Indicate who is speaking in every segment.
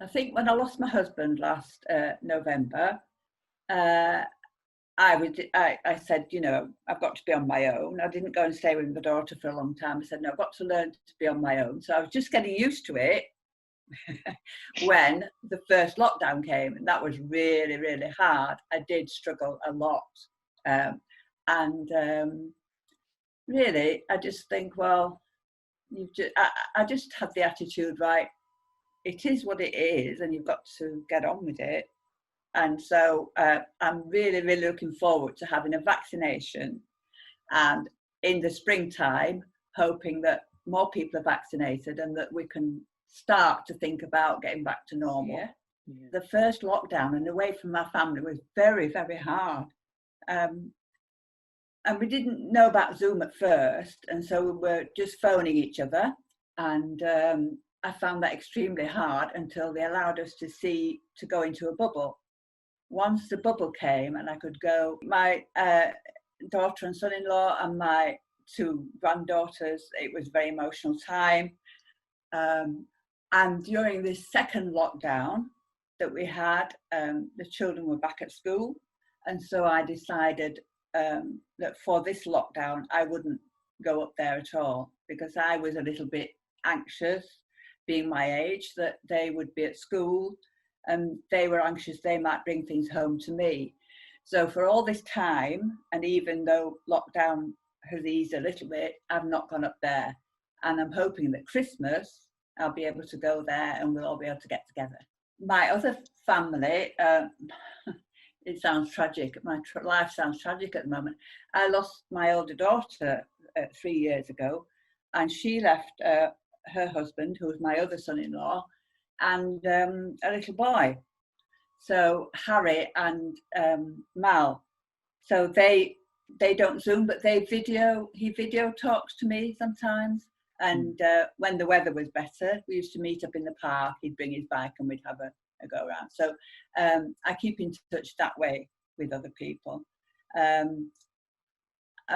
Speaker 1: I think when I lost my husband last November, uh, I said, you know, I've got to be on my own. I didn't go and stay with my daughter for a long time. I said, no, I've got to learn to be on my own. So I was just getting used to it when the first lockdown came, and that was really, really hard. I did struggle a lot. Um, and really, I just think, well, I just had the attitude, right, it is what it is, and you've got to get on with it. And so I'm really, really looking forward to having a vaccination, and in the springtime, hoping that more people are vaccinated and that we can start to think about getting back to normal. Yeah. Yeah. The first lockdown and away from my family was very, very hard. And we didn't know about Zoom at first, and so we were just phoning each other. And I found that extremely hard until they allowed us to go into a bubble. Once the bubble came and I could go, my daughter and son-in-law and my two granddaughters, it was a very emotional time. And during this second lockdown that we had, the children were back at school. And so I decided that for this lockdown, I wouldn't go up there at all, because I was a little bit anxious, being my age, that they would be at school and they were anxious they might bring things home to me. So for all this time, and even though lockdown has eased a little bit, I've not gone up there. And I'm hoping that Christmas, I'll be able to go there and we'll all be able to get together. My other family, it sounds tragic. My life sounds tragic at the moment. I lost my older daughter 3 years ago, and she left her husband, who was my other son-in-law, and a little boy. So Harry and Mal. So they don't Zoom, but he video talks to me sometimes. And when the weather was better, we used to meet up in the park. He'd bring his bike and we'd have a go around. So I keep in touch that way with other people. And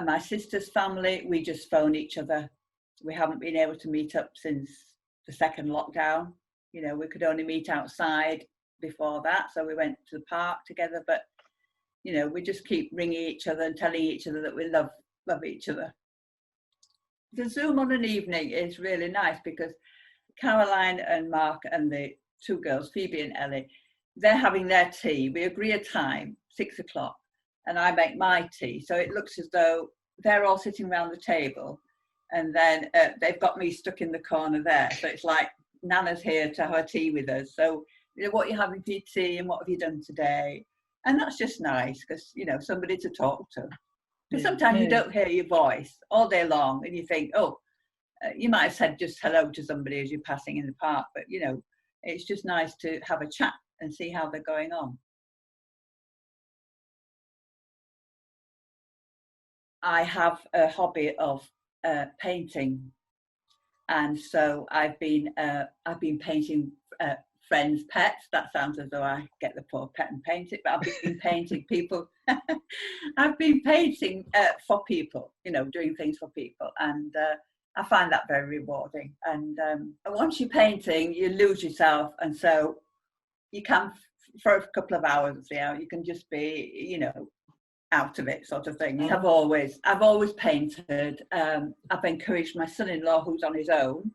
Speaker 1: my sister's family, we just phone each other. We haven't been able to meet up since the second lockdown. You know, we could only meet outside before that. So we went to the park together, but, you know, we just keep ringing each other and telling each other that we love each other. The Zoom on an evening is really nice because Caroline and Mark and the two girls, Phoebe and Ellie, they're having their tea. We agree a time, 6 o'clock, and I make my tea. So it looks as though they're all sitting around the table, and then they've got me stuck in the corner there. So it's like Nana's here to have a tea with us. So, you know, what are you having for your tea and what have you done today? And that's just nice because, you know, somebody to talk to. Because sometimes you don't hear your voice all day long and you think, oh, you might have said just hello to somebody as you're passing in the park, but, you know, it's just nice to have a chat and see how they're going on. I have a hobby of painting, and so I've been painting friends' pets. That sounds as though I get the poor pet and paint it, but I've been painting people. I've been painting for people, you know, doing things for people, and I find that very rewarding. And once you're painting, you lose yourself, and so you can, for a couple of hours, you can just be, you know, out of it, sort of thing. I've always painted. I've encouraged my son-in-law, who's on his own,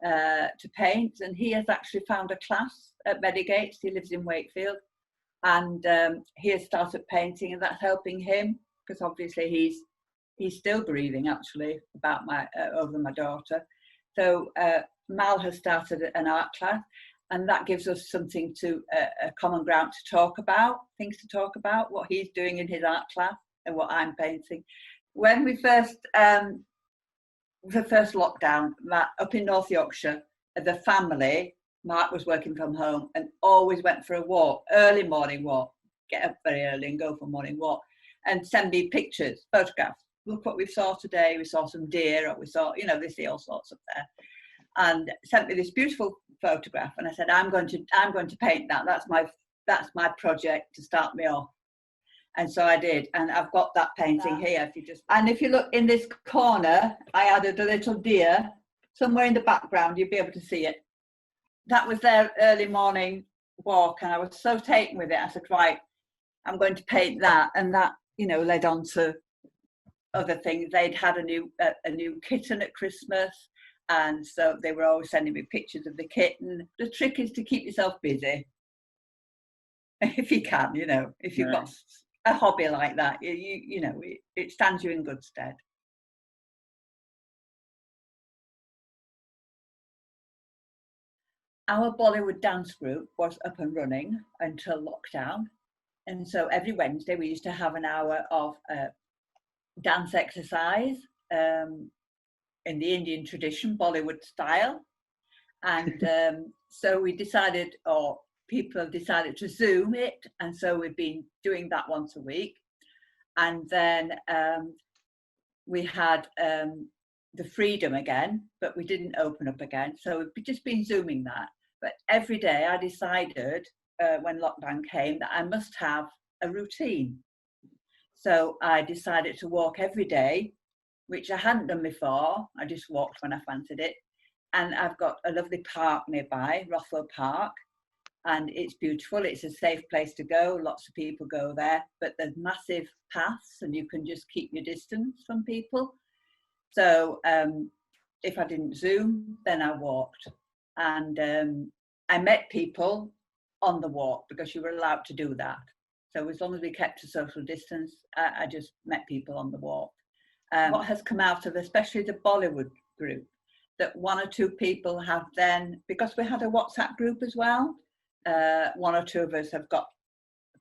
Speaker 1: to paint, and he has actually found a class at Meadigates. He lives in Wakefield, and he has started painting, and that's helping him because obviously he's still grieving actually about over my daughter. So Mal has started an art class, and that gives us something to a common ground to talk about, things to talk about, what he's doing in his art class and what I'm painting. When we first the first lockdown, up in North Yorkshire, the family, Mark was working from home and always went for a walk, early morning walk, get up very early and go for a morning walk, and send me pictures, photographs. Look what we saw today. We saw some deer, or we saw, you know, they see all sorts up there, and sent me this beautiful photograph. And I said, I'm going to paint that. That's my project to start me off. And so I did, and I've got that painting here. If you look in this corner, I added a little deer somewhere in the background. You'll be able to see it. that was their early morning walk, and I was so taken with it. I said, right, I'm going to paint that, and that, you know, led on to other things. They'd had a new kitten at Christmas, and so they were always sending me pictures of the kitten. The trick is to keep yourself busy if you can, you know, if you've got a hobby like that, you know, it stands you in good stead. Our Bollywood dance group was up and running until lockdown. And so every Wednesday we used to have an hour of dance exercise in the Indian tradition, Bollywood style. And so we decided, or people have decided to Zoom it. And so we've been doing that once a week. And then we had the freedom again, but we didn't open up again. So we've just been Zooming that. But every day I decided when lockdown came that I must have a routine. So I decided to walk every day, which I hadn't done before. I just walked when I fancied it. And I've got a lovely park nearby, Rothwell Park, and it's beautiful. It's a safe place to go. Lots of people go there, but there's massive paths and you can just keep your distance from people. So if I didn't Zoom, then I walked. And I met people on the walk because you were allowed to do that. So as long as we kept a social distance, I just met people on the walk. What has come out of especially the Bollywood group, that one or two people have then, because we had a WhatsApp group as well, one or two of us have got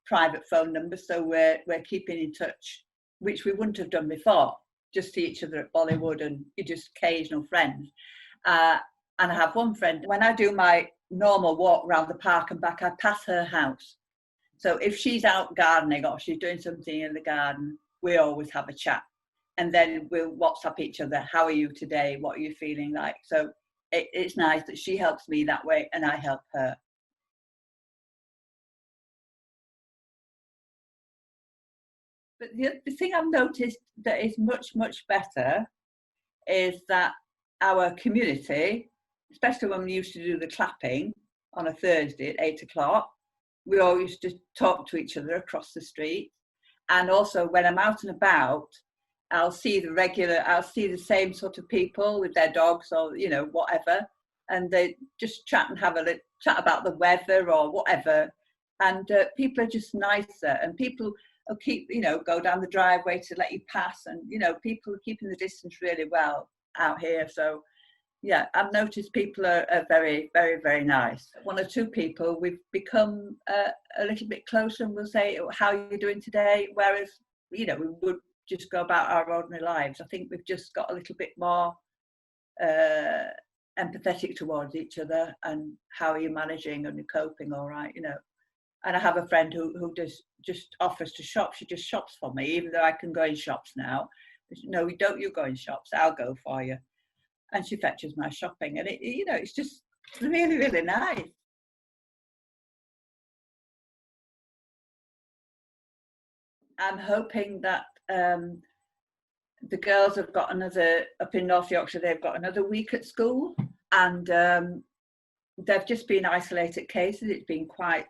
Speaker 1: private phone numbers, so we're keeping in touch, which we wouldn't have done before. Just see each other at Bollywood and you're just occasional friends. And I have one friend, when I do my normal walk around the park and back, I pass her house. So if she's out gardening or she's doing something in the garden, we always have a chat. And then we'll WhatsApp each other, how are you today? What are you feeling like? So it's nice that she helps me that way and I help her. But the thing I've noticed that is much, much better is that our community, especially when we used to do the clapping on a Thursday at 8 o'clock, we all used to talk to each other across the street. And also when I'm out and about, I'll see the same sort of people with their dogs or, you know, whatever. And they just chat and have a chat about the weather or whatever. And people are just nicer, and people will keep, you know, go down the driveway to let you pass. And, you know, people are keeping the distance really well out here. So yeah, I've noticed people are very, very, very nice. One or two people, we've become a little bit closer and we'll say, how are you doing today? Whereas, you know, we would just go about our ordinary lives. I think we've just got a little bit more empathetic towards each other, and how are you managing and you're coping all right, you know. And I have a friend who just offers to shop. She just shops for me, even though I can go in shops now. No, don't you go in shops, I'll go for you. And she fetches my shopping, and you know, it's just really, really nice. I'm hoping that the girls have got another, up in North Yorkshire, they've got another week at school, and they've just been isolated cases. It's been quite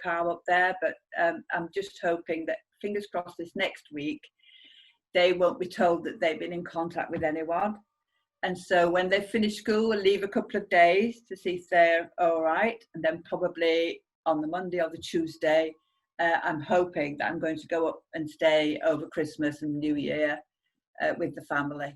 Speaker 1: calm up there, but I'm just hoping that, fingers crossed, this next week they won't be told that they've been in contact with anyone. And so when they finish school, we'll leave a couple of days to see if they're all right. And then probably on the Monday or the Tuesday, I'm hoping that I'm going to go up and stay over Christmas and New Year with the family.